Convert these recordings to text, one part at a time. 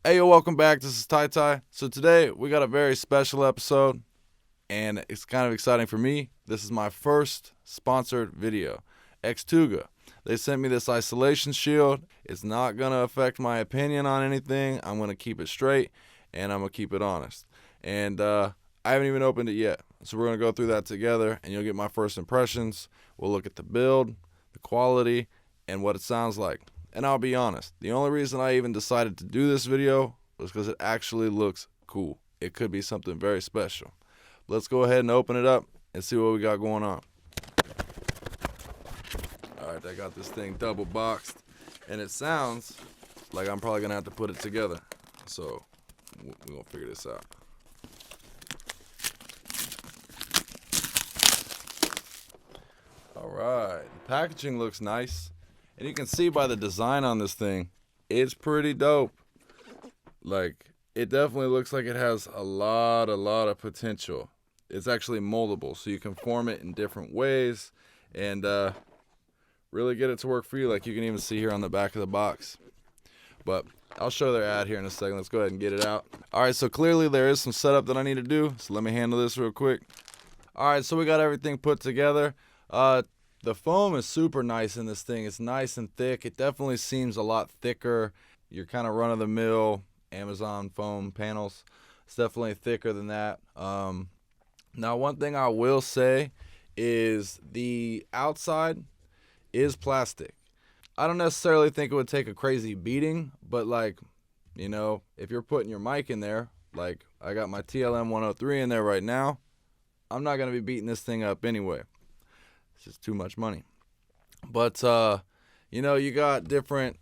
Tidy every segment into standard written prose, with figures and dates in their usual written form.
Hey, yo, welcome back. This is Tai Tai. So today we got a very special episode, and it's kind of exciting for me. This is my first sponsored video. Xtuga. They sent me this isolation shield. It's not going to affect my opinion on anything. I'm going to keep it straight, and I'm going to keep it honest. And I haven't even opened it yet. So we're going to go through that together, and you'll get my first impressions. We'll look at the build, the quality, and what it sounds like. And I'll be honest, the only reason I even decided to do this video was because it actually looks cool. It could be something very special. Let's go ahead and open it up and see what we got going on. Alright, I got this thing double boxed, and it sounds like I'm probably going to have to put it together. So, we're going to figure this out. Alright, the packaging looks nice. And you can see by the design on this thing, it's pretty dope. Like, it definitely looks like it has a lot of potential. It's actually moldable, so you can form it in different ways and really get it to work for you, like you can even see here on the back of the box. But I'll show their ad here in a second. Let's go ahead and get it out. Alright, so clearly there is some setup that I need to do, so let me handle this real quick. Alright, so we got everything put together. The foam is super nice in this thing. It's nice and thick. It definitely seems a lot thicker. Your kind of run-of-the-mill Amazon foam panels. It's definitely thicker than that. Now, one thing I will say is the outside is plastic. I don't necessarily think it would take a crazy beating, but like, you know, if you're putting your mic in there, like I got my TLM 103 in there right now, I'm not going to be beating this thing up anyway. It's just too much money. But you know, you got different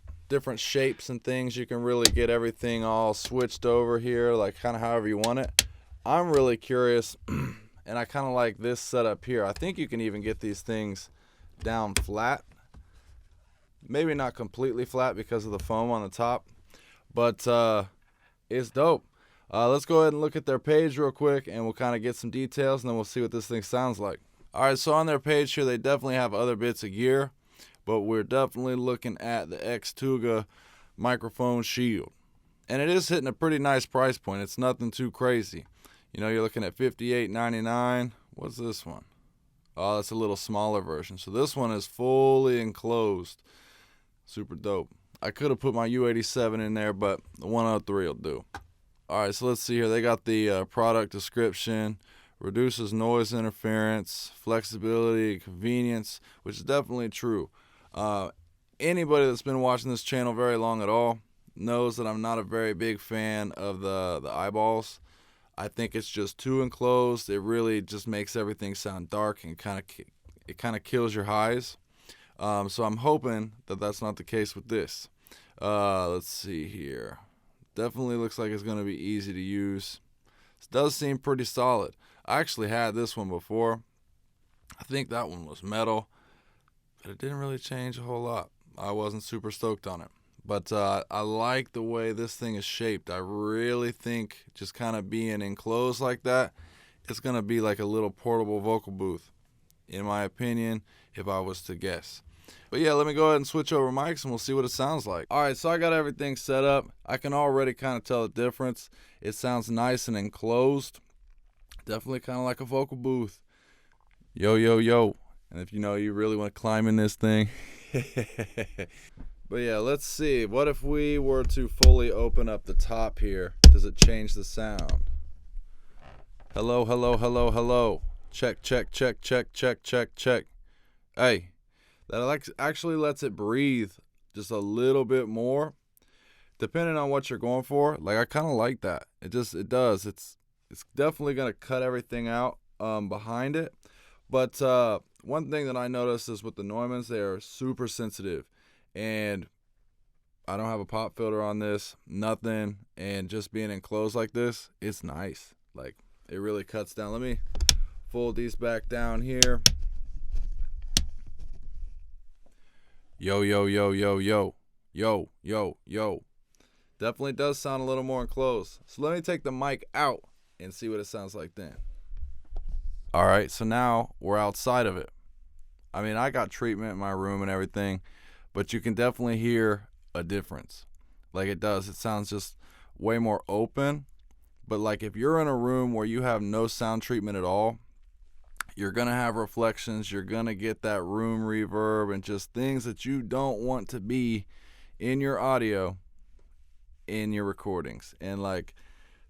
shapes and things. You can really get everything all switched over here, like kind of however you want it. I'm really curious, and I kind of like this setup here. I think you can even get these things down flat. Maybe not completely flat because of the foam on the top, but it's dope. Let's go ahead and look at their page real quick, and we'll kind of get some details, and then we'll see what this thing sounds like. Alright, so on their page here, they definitely have other bits of gear, but we're definitely looking at the Xtuga microphone shield. And it is hitting a pretty nice price point. It's nothing too crazy. You know, you're looking at $58.99. What's this one? Oh, that's a little smaller version. So this one is fully enclosed. Super dope. I could have put my U87 in there, but the 103 will do. Alright, so let's see here. They got the product description. Reduces noise interference, flexibility, convenience, which is definitely true. Anybody that's been watching this channel very long at all knows that I'm not a very big fan of the eyeballs. I think it's just too enclosed. It really just makes everything sound dark and it kind of kills your highs. So I'm hoping that that's not the case with this. Let's see here. Definitely looks like it's going to be easy to use. This does seem pretty solid. I actually had this one before. I think that one was metal, but it didn't really change a whole lot. I wasn't super stoked on it. But I like the way this thing is shaped. I really think just kind of being enclosed like that, it's going to be like a little portable vocal booth, in my opinion, if I was to guess. But yeah, let me go ahead and switch over mics and we'll see what it sounds like. Alright, so I got everything set up. I can already kind of tell the difference. It sounds nice and enclosed. Definitely kind of like a vocal booth. Yo, yo, yo. And if you know you really want to climb in this thing. But yeah, let's see. What if we were to fully open up the top here? Does it change the sound? Hello, hello, hello, hello. Check, check, check, check, check, check, check. Hey, that actually lets it breathe just a little bit more. Depending on what you're going for. Like, I kind of like that. It does. It's definitely going to cut everything out behind it. But one thing that I noticed is with the Neumanns, they are super sensitive. And I don't have a pop filter on this, nothing. And just being enclosed like this, it's nice. Like, it really cuts down. Let me fold these back down here. Yo, yo, yo, yo, yo. Yo, yo, yo. Definitely does sound a little more enclosed. So let me take the mic out and see what it sounds like then. Alright, so now we're outside of it. I mean, I got treatment in my room and everything, but you can definitely hear a difference. Like it does. It sounds just way more open. But like if you're in a room where you have no sound treatment at all, you're going to have reflections, you're going to get that room reverb and just things that you don't want to be in your audio in your recordings. And like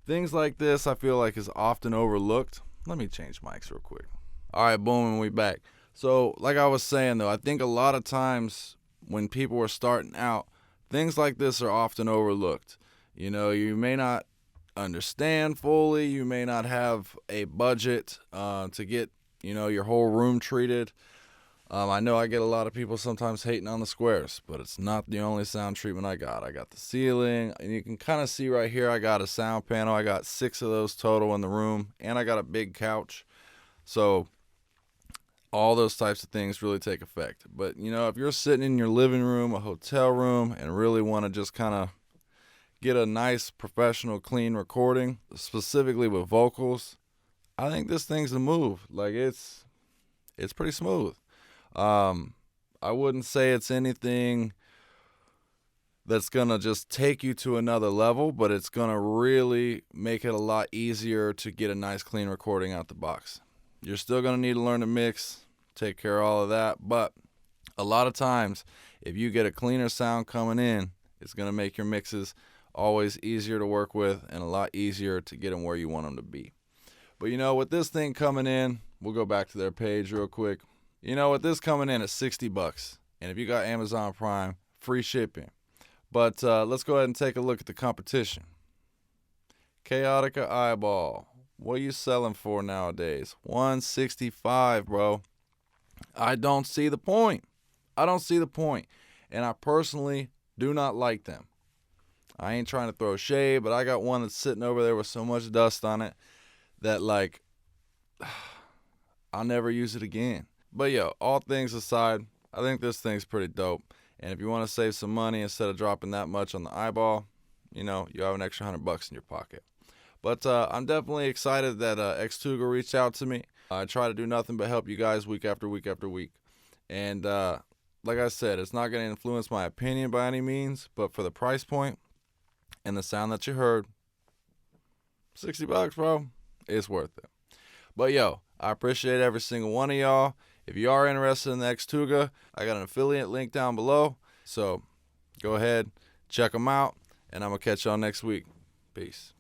things like this I feel like is often overlooked. Let me change mics real quick. All right, boom, and we back. So like I was saying though, I think a lot of times when people are starting out, things like this are often overlooked. You know, you may not understand fully, you may not have a budget to get, you know, your whole room treated. I know I get a lot of people sometimes hating on the squares, but it's not the only sound treatment I got. I got the ceiling, and you can kind of see right here I got a sound panel. I got 6 of those total in the room, and I got a big couch. So all those types of things really take effect. But, you know, if you're sitting in your living room, a hotel room, and really want to just kind of get a nice, professional, clean recording, specifically with vocals, I think this thing's the move. Like, it's pretty smooth. I wouldn't say it's anything that's going to just take you to another level, but it's going to really make it a lot easier to get a nice, clean recording out the box. You're still going to need to learn to mix, take care of all of that, but a lot of times, if you get a cleaner sound coming in, it's going to make your mixes always easier to work with and a lot easier to get them where you want them to be. But, you know, with this thing coming in, we'll go back to their page real quick. You know, with this coming in at $60, and if you got Amazon Prime, free shipping. But let's go ahead and take a look at the competition. Chaotica Eyeball. What are you selling for nowadays? $165, bro. I don't see the point. And I personally do not like them. I ain't trying to throw shade, but I got one that's sitting over there with so much dust on it that, like, I'll never use it again. But, yo, all things aside, I think this thing's pretty dope. And if you want to save some money instead of dropping that much on the eyeball, you know, you have an extra $100 in your pocket. But I'm definitely excited that Xtuga reached out to me. I try to do nothing but help you guys week after week after week. And like I said, it's not going to influence my opinion by any means, but for the price point and the sound that you heard, $60, bro, it's worth it. But, yo, I appreciate every single one of y'all. If you are interested in the Xtuga, I got an affiliate link down below. So go ahead, check them out, and I'm going to catch y'all next week. Peace.